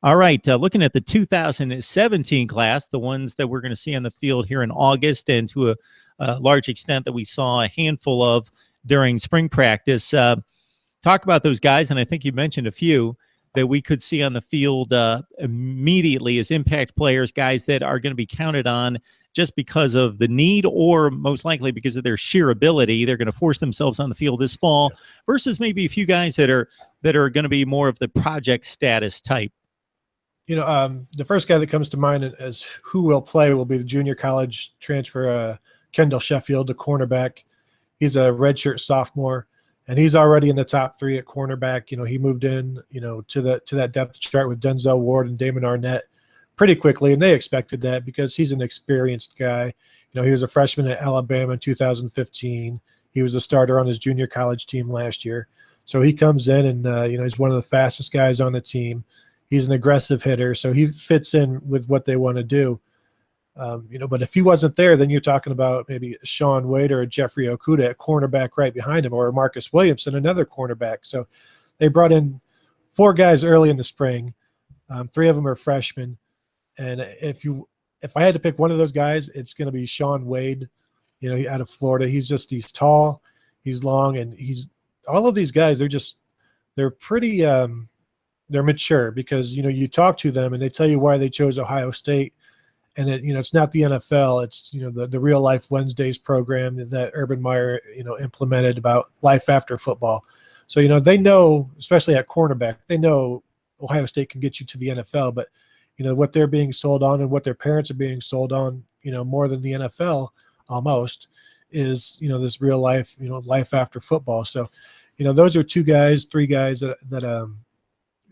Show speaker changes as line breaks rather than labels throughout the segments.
All right, looking at the 2017 class, the ones that we're going to see on the field here in August, and to a large extent that we saw a handful of during spring practice. Talk about those guys, and I think you mentioned a few that we could see on the field immediately as impact players, guys that are going to be counted on just because of the need, or most likely because of their sheer ability. They're going to force themselves on the field this fall, versus maybe a few guys that are going to be more of the project status type.
The first guy that comes to mind as who will play will be the junior college transfer, Kendall Sheffield, the cornerback. He's a redshirt sophomore, and he's already in the top 3 at cornerback. He moved in, to that depth chart with Denzel Ward and Damon Arnett pretty quickly, and they expected that because he's an experienced guy. He was a freshman at Alabama in 2015. He was a starter on his junior college team last year. So he comes in and, he's one of the fastest guys on the team. He's an aggressive hitter, so he fits in with what they want to do. But if he wasn't there, then you're talking about maybe Sean Wade or Jeffrey Okuda at cornerback right behind him, or Marcus Williamson, another cornerback. So they brought in 4 guys early in the spring. 3 of them are freshmen. And if I had to pick one of those guys, it's going to be Sean Wade, out of Florida. He's tall, he's long, and all of these guys, they're pretty they're mature because, you talk to them and they tell you why they chose Ohio State. And it's not the NFL. It's, the Real Life Wednesdays program that Urban Meyer, implemented about life after football. So, they know, especially at cornerback, they know Ohio State can get you to the NFL, but, what they're being sold on and what their parents are being sold on, more than the NFL almost is, this real life, life after football. So, those are 3 guys that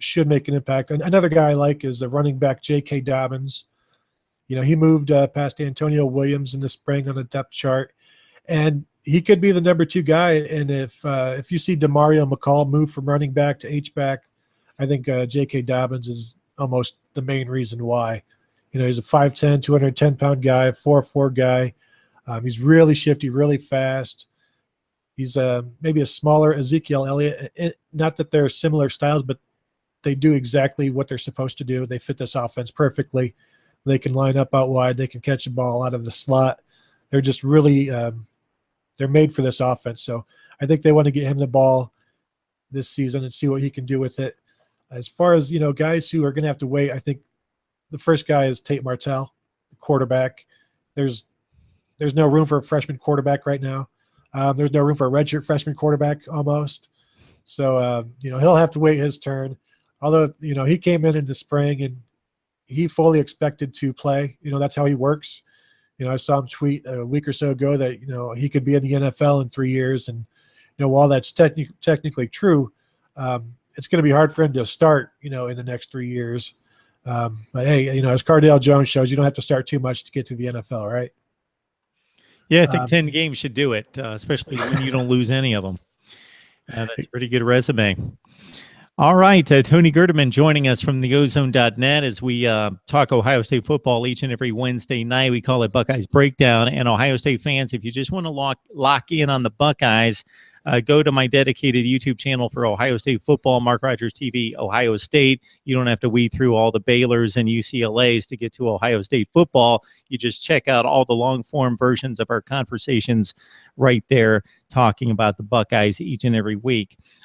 should make an impact. And another guy I like is the running back, J.K. Dobbins. He moved past Antonio Williams in the spring on the depth chart, and he could be the number 2 guy. And if you see DeMario McCall move from running back to H-back, I think J.K. Dobbins is almost the main reason why. He's a 5'10", 210-pound guy, 4'4" guy. He's really shifty, really fast. He's maybe a smaller Ezekiel Elliott. Not that they're similar styles, but they do exactly what they're supposed to do. They fit this offense perfectly. They can line up out wide. They can catch the ball out of the slot. They're just really they're made for this offense. So I think they want to get him the ball this season and see what he can do with it. As far as, guys who are going to have to wait, I think the first guy is Tate Martell, the quarterback. There's no room for a freshman quarterback right now. There's no room for a redshirt freshman quarterback almost. So, he'll have to wait his turn. Although, he came in the spring and he fully expected to play. That's how he works. I saw him tweet a week or so ago that, he could be in the NFL in 3 years. And, while that's technically true, it's going to be hard for him to start, in the next 3 years. But hey, as Cardale Jones shows, you don't have to start too much to get to the NFL, right?
Yeah, I think 10 games should do it, especially when you don't lose any of them. That's a pretty good resume. All right, Tony Gerdeman joining us from the ozone.net as we talk Ohio State football each and every Wednesday night. We call it Buckeyes Breakdown. And Ohio State fans, if you just want to lock in on the Buckeyes, go to my dedicated YouTube channel for Ohio State football, MarkRogersTV, Ohio State. You don't have to weed through all the Baylors and UCLAs to get to Ohio State football. You just check out all the long-form versions of our conversations right there talking about the Buckeyes each and every week.